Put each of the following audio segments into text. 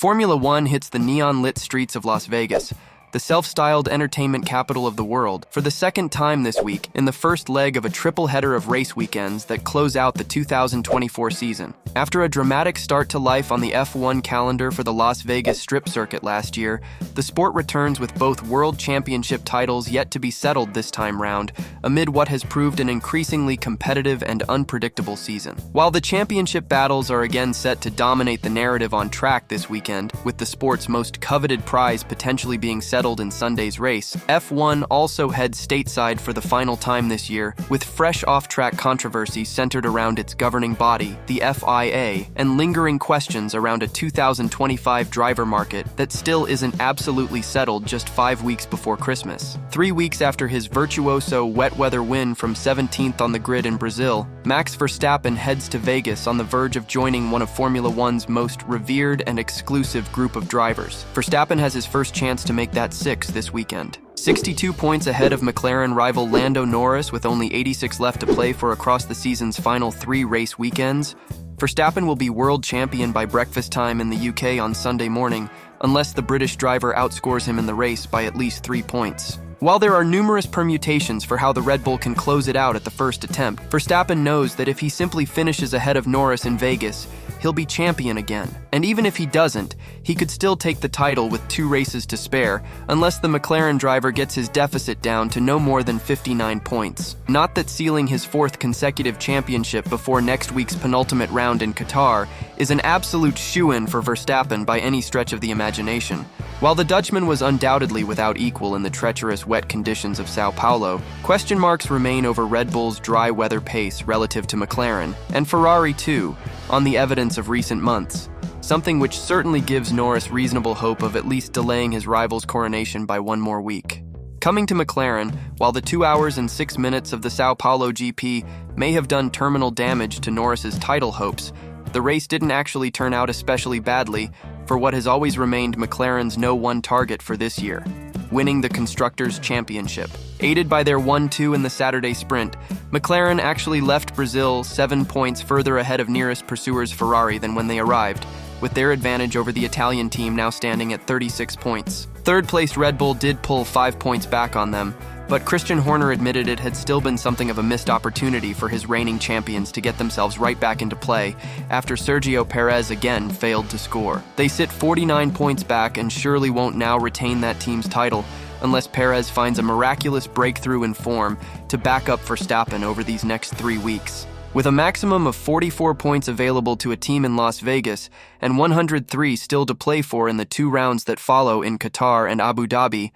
Formula One hits the neon-lit streets of Las Vegas, the self-styled entertainment capital of the world, for the second time this week in the first leg of a triple header of race weekends that close out the 2024 season. After a dramatic start to life on the F1 calendar for the Las Vegas Strip Circuit last year, the sport returns with both World Championship titles yet to be settled this time round, amid what has proved an increasingly competitive and unpredictable season. While the championship battles are again set to dominate the narrative on track this weekend, with the sport's most coveted prize potentially being settled in Sunday's race, F1 also heads stateside for the final time this year, with fresh off-track controversy centered around its governing body, the FIA, and lingering questions around a 2025 driver market that still isn't absolutely settled just 5 weeks before Christmas. 3 weeks after his virtuoso wet-weather win from 17th on the grid in Brazil, Max Verstappen heads to Vegas on the verge of joining one of Formula One's most revered and exclusive group of drivers. Verstappen has his first chance to make that 6th this weekend. 62 points ahead of McLaren rival Lando Norris with only 86 left to play for across the season's final 3 race weekends, Verstappen will be world champion by breakfast time in the UK on Sunday morning, unless the British driver outscores him in the race by at least 3 points. While there are numerous permutations for how the Red Bull can close it out at the first attempt, Verstappen knows that if he simply finishes ahead of Norris in Vegas, he'll be champion again. And even if he doesn't, he could still take the title with 2 races to spare, unless the McLaren driver gets his deficit down to no more than 59 points. Not that sealing his 4th consecutive championship before next week's penultimate round in Qatar is an absolute shoo-in for Verstappen by any stretch of the imagination. While the Dutchman was undoubtedly without equal in the treacherous wet conditions of Sao Paulo, question marks remain over Red Bull's dry weather pace relative to McLaren, and Ferrari too, on the evidence of recent months, something which certainly gives Norris reasonable hope of at least delaying his rival's coronation by 1 more week. Coming to McLaren, while the 2 hours and 6 minutes of the Sao Paulo GP may have done terminal damage to Norris's title hopes, the race didn't actually turn out especially badly for what has always remained McLaren's no-one target for this year, winning the Constructors' Championship. Aided by their 1-2 in the Saturday sprint, McLaren actually left Brazil 7 points further ahead of nearest pursuers Ferrari than when they arrived, with their advantage over the Italian team now standing at 36 points. Third-placed Red Bull did pull 5 points back on them, but Christian Horner admitted it had still been something of a missed opportunity for his reigning champions to get themselves right back into play after Sergio Perez again failed to score. They sit 49 points back and surely won't now retain that team's title unless Perez finds a miraculous breakthrough in form to back up Verstappen over these next 3 weeks. With a maximum of 44 points available to a team in Las Vegas and 103 still to play for in the 2 rounds that follow in Qatar and Abu Dhabi,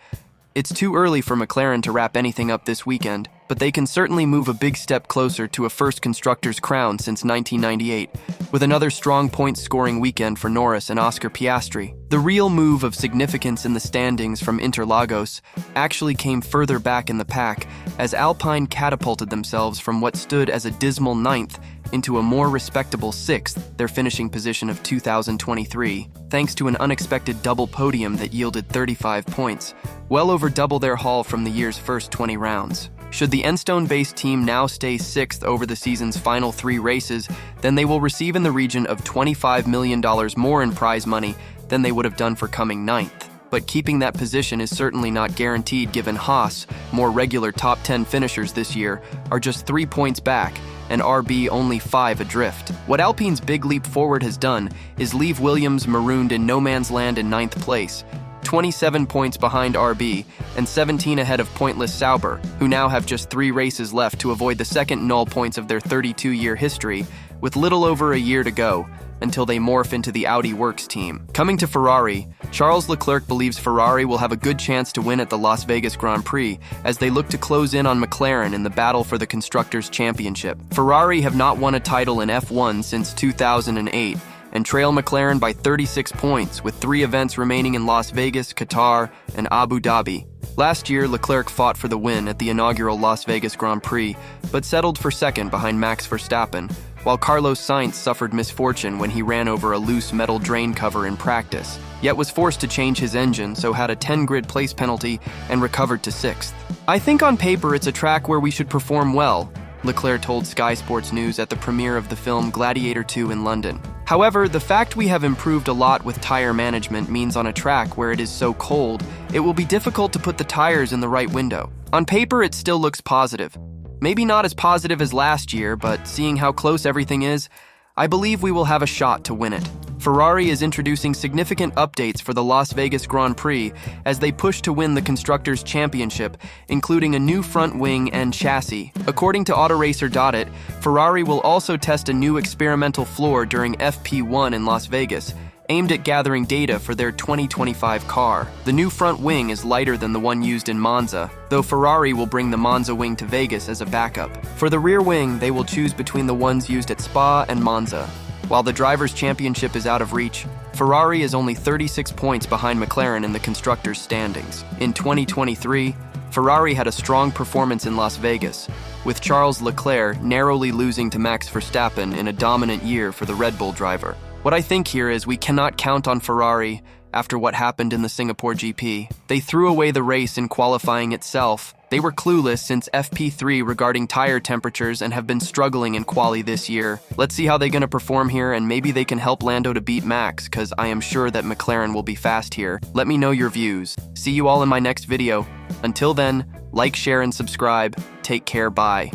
it's too early for McLaren to wrap anything up this weekend, but they can certainly move a big step closer to a first Constructors' crown since 1998, with another strong point-scoring weekend for Norris and Oscar Piastri. The real move of significance in the standings from Interlagos actually came further back in the pack as Alpine catapulted themselves from what stood as a dismal 9th into a more respectable 6th, their finishing position of 2023, thanks to an unexpected double podium that yielded 35 points, well over double their haul from the year's first 20 rounds. Should the Enstone-based team now stay 6th over the season's final 3 races, then they will receive in the region of $25 million more in prize money than they would have done for coming 9th. But keeping that position is certainly not guaranteed given Haas, more regular top 10 finishers this year, are just 3 points back, and RB only 5 adrift. What Alpine's big leap forward has done is leave Williams marooned in no man's land in 9th place, 27 points behind RB, and 17 ahead of pointless Sauber, who now have just 3 races left to avoid the second null points of their 32-year history, with little over a year to go, until they morph into the Audi Works team. Coming to Ferrari, Charles Leclerc believes Ferrari will have a good chance to win at the Las Vegas Grand Prix as they look to close in on McLaren in the battle for the Constructors' Championship. Ferrari have not won a title in F1 since 2008, and trail McLaren by 36 points, with 3 events remaining in Las Vegas, Qatar, and Abu Dhabi. Last year, Leclerc fought for the win at the inaugural Las Vegas Grand Prix, but settled for 2nd behind Max Verstappen, while Carlos Sainz suffered misfortune when he ran over a loose metal drain cover in practice, yet was forced to change his engine, so had a 10-grid place penalty and recovered to 6th. "I think on paper it's a track where we should perform well," Leclerc told Sky Sports News at the premiere of the film Gladiator II in London. However, the fact we have improved a lot with tire management means on a track where it is so cold, it will be difficult to put the tires in the right window. On paper, it still looks positive. Maybe not as positive as last year, but seeing how close everything is, I believe we will have a shot to win it. Ferrari is introducing significant updates for the Las Vegas Grand Prix as they push to win the Constructors' Championship, including a new front wing and chassis. According to Autoracer.it, Ferrari will also test a new experimental floor during FP1 in Las Vegas, aimed at gathering data for their 2025 car. The new front wing is lighter than the one used in Monza, though Ferrari will bring the Monza wing to Vegas as a backup. For the rear wing, they will choose between the ones used at Spa and Monza. While the Drivers' Championship is out of reach, Ferrari is only 36 points behind McLaren in the Constructors' standings. In 2023, Ferrari had a strong performance in Las Vegas, with Charles Leclerc narrowly losing to Max Verstappen in a dominant year for the Red Bull driver. What I think here is we cannot count on Ferrari after what happened in the Singapore GP. They threw away the race in qualifying itself. They were clueless since FP3 regarding tire temperatures and have been struggling in quali this year. Let's see how they're going to perform here, and maybe they can help Lando to beat Max, because I am sure that McLaren will be fast here. Let me know your views. See you all in my next video. Until then, like, share, and subscribe. Take care, bye.